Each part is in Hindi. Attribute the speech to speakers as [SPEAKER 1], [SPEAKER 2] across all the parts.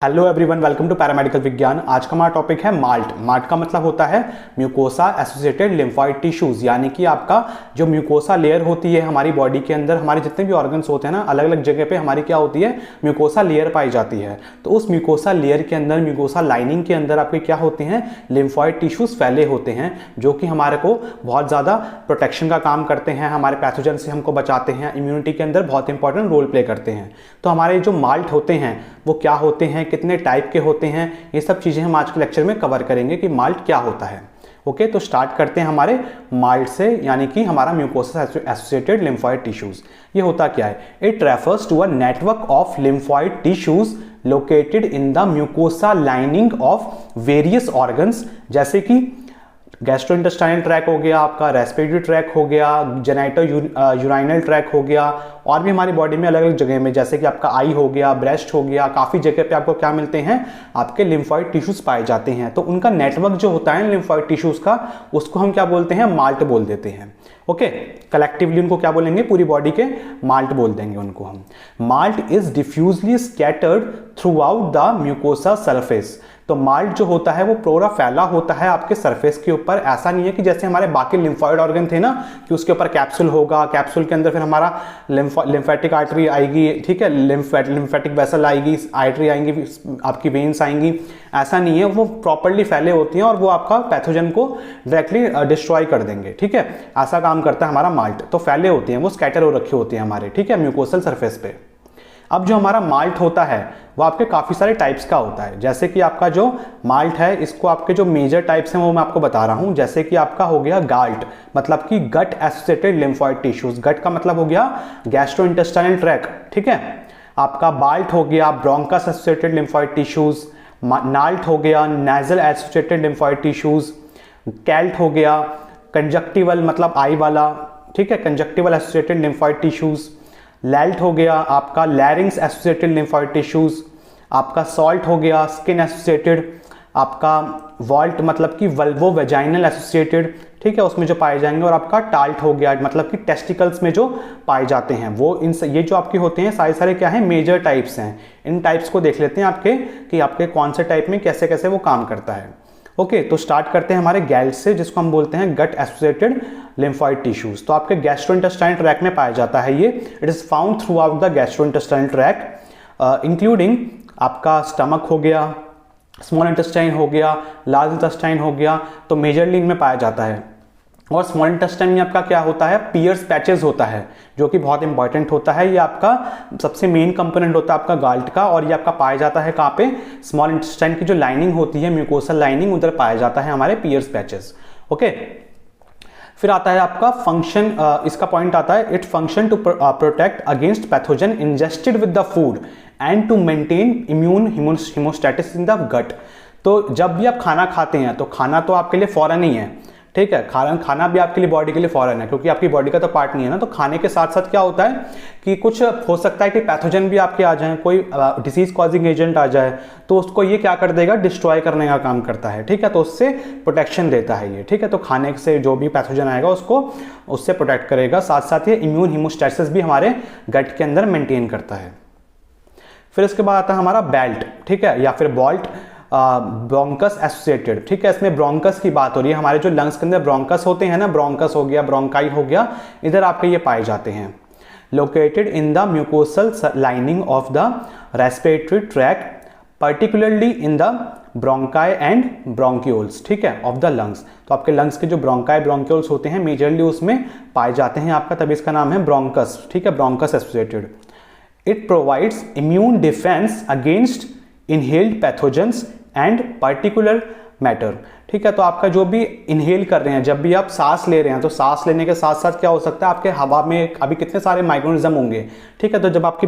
[SPEAKER 1] Hello everyone, welcome to paramedical Vigyan. आज का हमारा टॉपिक है माल्ट। माल्ट का मतलब होता है म्यूकोसा एसोसिएटेड लिम्फोइड टिश्यूज, यानी कि आपका जो म्यूकोसा लेयर होती है हमारी बॉडी के अंदर, हमारे जितने भी ऑर्गन्स होते हैं ना, अलग अलग जगह पे हमारी क्या होती है, म्यूकोसा लेयर पाई जाती है। तो उस म्यूकोसा लेयर के अंदर, म्यूकोसा लाइनिंग के अंदर आपके क्या होते हैं, लिम्फोइड टिश्यूज फैले होते हैं, जो कि हमारे को बहुत ज़्यादा प्रोटेक्शन का काम करते हैं, हमारे पैथोजन से हमको बचाते हैं, इम्यूनिटी के अंदर बहुत इंपॉर्टेंट रोल प्ले करते हैं। तो हमारे जो माल्ट होते हैं वो क्या होते हैं, कितने टाइप के होते हैं, ये सब चीजें हम आज के लेक्चर में कवर करेंगे कि माल्ट क्या होता है। ओके, तो स्टार्ट करते हैं हमारे माल्ट से, यानी कि हमारा म्यूकोसा एसोसिएटेड लिम्फोइड टिश्यूज। ये होता क्या है? It refers to a network of lymphoid tissues located in the mucosa lining of various organs, जैसे कि गैस्ट्रोइंटेस्टाइनल ट्रैक हो गया, आपका रेस्पिरेटरी ट्रैक हो गया, जेनाइटो यूराइनल ट्रैक हो गया, और भी हमारी बॉडी में अलग अलग जगह में, जैसे कि आपका आई हो गया, ब्रेस्ट हो गया, काफ़ी जगह पे आपको क्या मिलते हैं, आपके लिम्फोइड टिश्यूज पाए जाते हैं। तो उनका नेटवर्क जो होता है लिम्फोइड टिश्यूज का, उसको हम क्या बोलते हैं, माल्ट बोल देते हैं। ओके, कलेक्टिवली उनको क्या बोलेंगे, पूरी बॉडी के माल्ट बोल देंगे उनको हम। Malt is डिफ्यूजली scattered through out the mucosa surface. तो माल्ट जो होता है वो पूरा फैला होता है आपके सरफेस के ऊपर। ऐसा नहीं है कि जैसे हमारे बाकी लिम्फोइड ऑर्गन थे ना, कि उसके ऊपर कैप्सूल होगा, कैप्सूल के अंदर फिर हमारा लिम्फेटिक आर्टरी आएगी, ठीक है, लिम्फेटिक वेसल आएगी, आर्टरी आएंगी, आपकी वेन्स आएंगी। ऐसा नहीं है, वो प्रॉपरली फैले होती हैं और वो आपका पैथोजन को डायरेक्टली डिस्ट्रॉय कर देंगे। ठीक है, ऐसा काम करता है हमारा माल्ट। तो फैले होते हैं, वो स्कैटर हो रखे होते हैं हमारे, ठीक है, म्यूकोसल सरफेस पे। अब जो हमारा माल्ट होता है वो आपके काफ़ी सारे टाइप्स का होता है। जैसे कि आपका जो माल्ट है, इसको आपके जो मेजर टाइप्स हैं वो मैं आपको बता रहा हूँ। जैसे कि आपका हो गया गाल्ट, मतलब कि गट एसोसिएटेड लिम्फोइड टिश्यूज। गट का मतलब हो गया गैस्ट्रोइंटेस्टाइनल ट्रैक्ट, ठीक है। आपका बाल्ट हो गया ब्रोंकस एसोसिएटेड लिम्फोइड टिश्यूज। नाल्ट हो गया नेजल एसोसिएटेड लिम्फोइड टिश्यूज। कैल्ट हो गया कंजक्टिवल, मतलब आई वाला, ठीक है, कंजक्टिवल एसोसिएटेड लिम्फोइड टिश्यूज। लैल्ट हो गया आपका लैरिंग्स एसोसिएटेड लिम्फोइड टिश्यूज। आपका सॉल्ट हो गया स्किन एसोसिएटेड। आपका वॉल्ट मतलब कि वल्वो वेजाइनल एसोसिएटेड, ठीक है, उसमें जो पाए जाएंगे। और आपका टाल्ट हो गया मतलब कि टेस्टिकल्स में जो पाए जाते हैं वो। ये जो आपके होते हैं सारे सारे क्या है, मेजर टाइप्स हैं। इन टाइप्स को देख लेते हैं आपके, कि आपके कौन से टाइप में कैसे कैसे वो काम करता है। ओके, तो स्टार्ट करते हैं हमारे गैल्ट से, जिसको हम बोलते हैं गट एसोसिएटेड लिम्फोइड टिश्यूज। तो आपके गैस्ट्रोइंटेस्टाइनल ट्रैक में पाया जाता है ये। It is found through out the gastrointestinal tract, including आपका स्टमक हो गया, स्मॉल इंटेस्टाइन हो गया, लार्ज इंटेस्टाइन हो गया। तो मेजरली इनमें पाया जाता है। और स्मॉल इंटेस्टाइन में आपका क्या होता है, पियर्स पैचेस होता है, जो कि बहुत इंपॉर्टेंट होता है। ये आपका सबसे मेन कंपोनेंट होता है आपका गाल्ट का। और ये आपका पाया जाता है कहाँ पे, स्मॉल इंटेस्टाइन की जो लाइनिंग होती है, म्यूकोसल लाइनिंग, उधर पाया जाता है हमारे पियर्स पैचेस। ओके, फिर आता है आपका फंक्शन। इसका पॉइंट आता है, it function to protect against pathogen ingested with the food and to maintain immune homeostasis in the gut. तो जब भी आप खाना खाते हैं, तो खाना तो आपके लिए फॉरन ही है, ठीक है, खाना भी आपके लिए बॉडी के लिए फॉरन है, क्योंकि आपकी बॉडी का तो पार्ट नहीं है ना। तो खाने के साथ साथ क्या होता है कि कुछ हो सकता है कि पैथोजन भी आपके आ जाए, कोई डिसीज कॉजिंग एजेंट आ जाए, तो उसको ये क्या कर देगा, डिस्ट्रॉय करने का काम करता है, ठीक है। तो उससे प्रोटेक्शन देता है ये, ठीक है। तो खाने से जो भी पैथोजन आएगा उसको उससे प्रोटेक्ट करेगा। साथ साथ ये इम्यून हिमोस्टेसिस भी हमारे गट के अंदर मेंटेन करता है। फिर इसके बाद आता है हमारा बेल्ट, ठीक है, या फिर बॉल्ट ब्रोंकस एसोसिएटेड, ठीक है। इसमें ब्रोंकस की बात हो रही है। हमारे जो लंग्स के अंदर ब्रोंकस होते हैं ना, ब्रोंकस हो गया, ब्रोंकाई हो गया, इधर आपके ये पाए जाते हैं। Located in the mucosal lining of the respiratory tract, particularly in the bronchi and bronchioles, ठीक है, ऑफ द लंग्स। तो आपके लंग्स के जो ब्रोंकाई ब्रोंक्यूल्स होते हैं, मेजरली उसमें पाए जाते हैं आपका, तभी इसका नाम है ब्रोंकस, ठीक है, bronchus associated. It provides immune defence against inhaled pathogens and particular matter, ठीक है। तो आपका जो भी इनहेल कर रहे हैं, जब भी आप सांस ले रहे हैं, तो सांस लेने के साथ साथ क्या हो सकता है, आपके हवा में अभी कितने सारे माइक्रोनिज्म होंगे, ठीक है। तो जब आप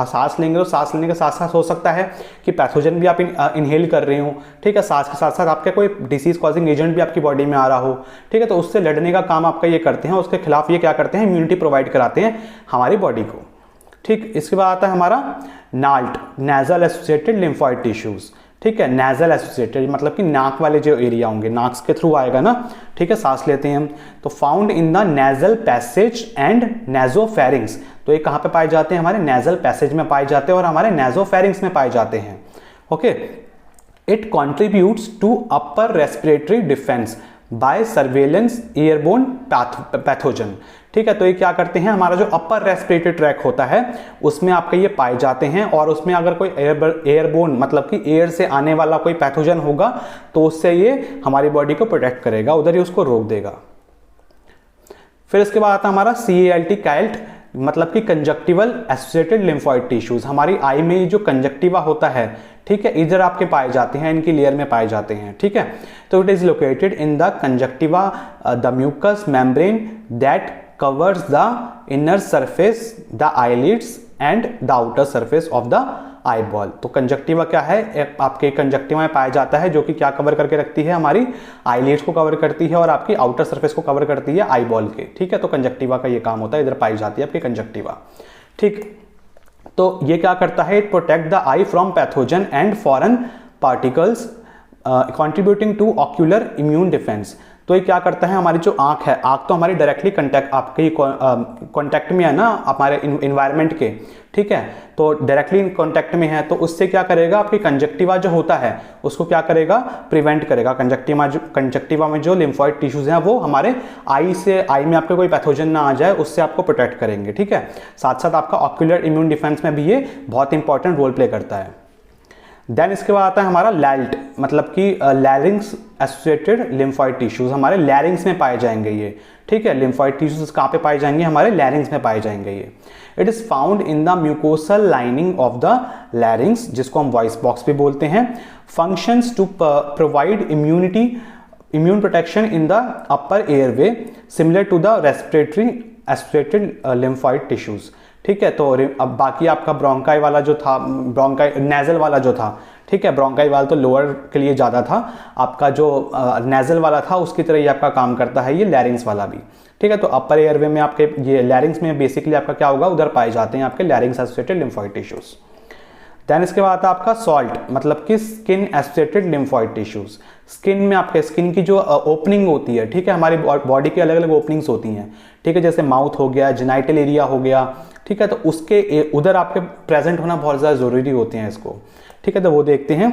[SPEAKER 1] सांस लेंगे, तो सांस लेने के साथ साथ हो सकता है कि पैथोजन भी आप इनहेल कर रहे हो, ठीक है। सांस के साथ साथ आपके कोई डिसीज कॉजिंग एजेंट भी आपकी बॉडी में आ रहा हो, ठीक है। तो उससे लड़ने का काम आपका ये करते हैं, उसके खिलाफ ये क्या करते हैं, इम्यूनिटी प्रोवाइड कराते हैं हमारी बॉडी को, ठीक। इसके बाद आता है हमारा नाल्ट, नेजल एसोसिएटेड लिम्फोइड टिश्यूज, ठीक है। नेजल एसोसिएटेड मतलब कि नाक वाले जो एरिया होंगे, नाक के थ्रू आएगा ना, ठीक है, सांस लेते हैं हम। तो found in the nasal passage and nasopharynx. तो ये कहाँ पे पाए जाते हैं, हमारे नेजल पैसेज में पाए जाते हैं और हमारे नेजोफेरिंग्स में पाए जाते हैं। Okay, it contributes to upper respiratory defence by surveillance airborne pathogen. ठीक है, तो ये क्या करते हैं, हमारा जो अपर रेस्पिरेटरी ट्रैक होता है उसमें आपके ये पाए जाते हैं, और उसमें अगर कोई एयरबोर्न मतलब कि एयर से आने वाला कोई पैथोजन होगा तो उससे ये हमारी बॉडी को प्रोटेक्ट करेगा, उधर ही उसको रोक देगा। फिर इसके बाद आता है हमारा CALT कैल्ट, मतलब कि कंजक्टिवल एसोसिएटेड लिम्फोइड टिश्यूज। हमारी आई में जो कंजक्टिवा होता है, ठीक है, इधर आपके पाए जाते हैं, इनकी लेयर में पाए जाते हैं। ठीक है, तो it is located in the conjunctiva the mucous membrane that covers the inner surface, the eyelids and the outer surface of the eyeball। तो कंजक्टिवा क्या है, आपके कंजक्टिवा में पाया जाता है, जो कि क्या कवर करके रखती है, हमारी आईलिड्स को कवर करती है और आपकी आउटर सरफेस को कवर करती है आईबॉल के। ठीक है, तो कंजक्टिवा का ये काम होता है, इधर पाई जाती है आपकी कंजक्टिवा। ठीक, तो ये क्या करता है, it protect the eye from pathogen and foreign particles contributing to ocular immune defence. तो ये क्या करता है, हमारी जो आंख है, आंख तो हमारी डायरेक्टली आपके कॉन्टैक्ट में है ना हमारे इन्वायरमेंट के। ठीक है, तो डायरेक्टली कॉन्टैक्ट में है, तो उससे क्या करेगा, आपकी कंजक्टिवा जो होता है उसको क्या करेगा, प्रिवेंट करेगा। कंजक्टिवा में जो लिम्फोइड टिश्यूज हैं वो हमारे आई में आपके कोई पैथोजन ना आ जाए, उससे आपको प्रोटेक्ट करेंगे। ठीक है, साथ साथ आपका ऑक्यूलर इम्यून डिफेंस में भी ये बहुत इंपॉर्टेंट रोल प्ले करता है। देन इसके बाद आता है हमारा लैल्ट, मतलब कि लैरिंग्स एसोसिएटेड लिम्फोइड टिश्यूज, हमारे लैरिंग्स में पाए जाएंगे ये। ठीक है, लिम्फोइड टिश्यूज कहाँ पे पाए जाएंगे, हमारे लैरिंग्स में पाए जाएंगे ये। It is found in the mucosal lining of the larynx, जिसको हम वॉइस बॉक्स भी बोलते हैं। Functions to provide immune protection in the upper airway similar to the respiratory associated lymphoid tissues. ठीक है, तो अब बाकी आपका ब्रोंकाई वाला जो था, नेजल वाला जो था, ठीक है, ब्रोंकाई वाला तो लोअर के लिए ज़्यादा था, आपका जो नेजल वाला था उसकी तरह ये आपका काम करता है ये लैरिंग्स वाला भी। ठीक है, तो अपर एयरवे में आपके ये लैरिंग्स में बेसिकली आपका क्या होगा, उधर पाए जाते हैं आपके larynx associated lymphoid tissues. Then इसके बाद आता है आपका सॉल्ट, मतलब कि skin associated lymphoid tissues. Skin में आपके स्किन की जो ओपनिंग होती है, ठीक है, हमारी बॉडी की अलग अलग ओपनिंग्स होती हैं। ठीक है, जैसे माउथ हो गया, जेनाइटल एरिया हो गया। ठीक है, तो उसके उधर आपके प्रेजेंट होना बहुत ज़्यादा ज़रूरी होते हैं इसको। ठीक है, तो वो देखते हैं।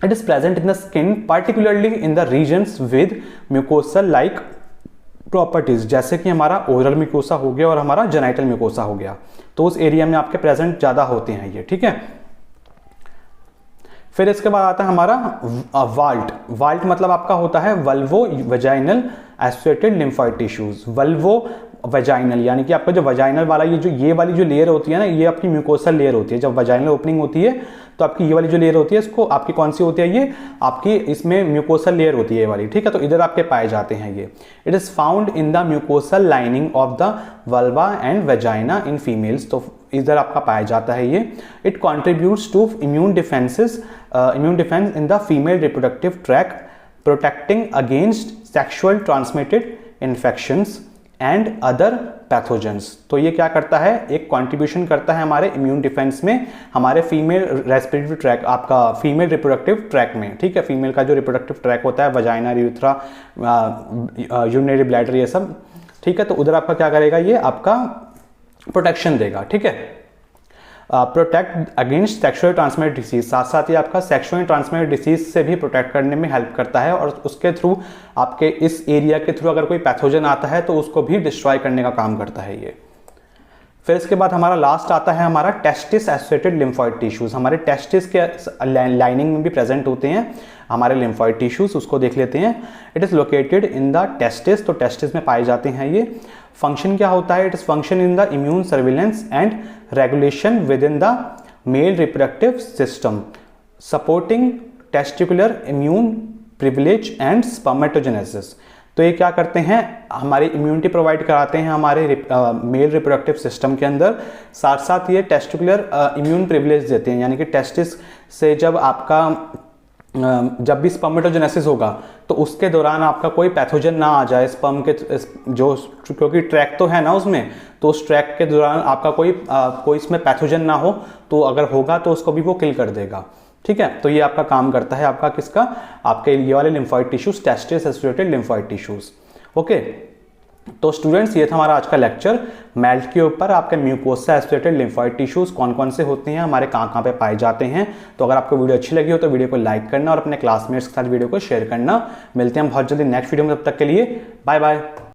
[SPEAKER 1] It is present in the skin particularly in the regions with mucosal like properties, जैसे कि हमारा ओरल म्यूकोसा हो गया और हमारा जेनाइटल म्यूकोसा हो गया, तो उस एरिया में आपके प्रेजेंट ज़्यादा होते हैं ये। ठीक है, फिर इसके बाद आता है हमारा वाल्ट मतलब आपका होता है Volvo vaginal associated lymphoid tissues. Volvo vaginal यानी कि आपका जो वेजाइनल वाला ये वाली जो लेयर होती है ना, ये आपकी म्यूकोसल लेयर होती है। जब वेजाइनल ओपनिंग होती है तो आपकी ये वाली जो लेयर होती है, इसको आपकी कौन सी होती है, ये आपकी इसमें म्यूकोसल लेयर होती है ये वाली। ठीक है, तो इधर आपके पाए जाते हैं ये। It is found in the mucosal lining of the vulva and vagina in females, तो इधर आपका पाया जाता है ये। It contributes to immune defence in the female reproductive tract, protecting against sexual transmitted infections and other pathogens. तो ये क्या करता है, एक कंट्रीब्यूशन करता है हमारे इम्यून डिफेंस में, हमारे फीमेल रेस्पिरेटरी ट्रैक, आपका फीमेल रिप्रोडक्टिव ट्रैक में। ठीक है, फीमेल का जो रिप्रोडक्टिव ट्रैक होता है, वजाइना, यूरेथ्रा, यूरिनरी ब्लैडर, ये सब। ठीक है, तो उधर आपका क्या करेगा, ये आपका प्रोटेक्शन देगा। ठीक है, protect against sexual transmitted disease, साथ साथ ही आपका सेक्सुअल ट्रांसमिटेड डिसीज से भी प्रोटेक्ट करने में हेल्प करता है, और उसके थ्रू आपके इस एरिया के थ्रू अगर कोई पैथोजन आता है तो उसको भी डिस्ट्रॉय करने का काम करता है ये। फिर इसके बाद हमारा लास्ट आता है हमारा टेस्टिस एसोसिएटेड लिम्फोइड टिश्यूज। हमारे टेस्टिस के लाइनिंग में भी प्रेजेंट होते हैं हमारे लिम्फोइड टिश्यूज, उसको देख लेते हैं। It is located in the testis, तो टेस्टिस में पाए जाते हैं ये। फंक्शन क्या होता है, it is function in the immune surveillance and regulation with in the male reproductive system, supporting testicular immune privilege and spermatogenesis. तो ये क्या करते हैं, हमारी इम्यूनिटी प्रोवाइड कराते हैं हमारे मेल रिप्रोडक्टिव सिस्टम के अंदर, साथ साथ ये टेस्टिकुलर इम्यून प्रिविलेज देते हैं, यानी कि टेस्टिस से जब आपका जब भी स्पर्मेटोजेनेसिस होगा तो उसके दौरान आपका कोई पैथोजन ना आ जाए स्पर्म के जो, क्योंकि ट्रैक तो है ना उसमें, तो उस ट्रैक के दौरान आपका कोई इसमें पैथोजन ना हो, तो अगर होगा तो उसको भी वो किल कर देगा। ठीक है, तो ये आपका काम करता है आपका किसका, आपके ये वाले lymphoid tissues, testis associated lymphoid tissues. Okay, तो स्टूडेंट्स ये था हमारा आज का लेक्चर मेल्ट के ऊपर। आपके म्यूकोसा एसोसिएटेड लिम्फोइड टिश्यूज कौन कौन से होते हैं, हमारे कहाँ कहाँ पे पाए जाते हैं। तो अगर आपको वीडियो अच्छी लगी हो तो वीडियो को लाइक करना और अपने क्लासमेट्स के साथ वीडियो को शेयर करना। मिलते हैं हम बहुत जल्दी नेक्स्ट वीडियो में, तब तक के लिए बाय बाय।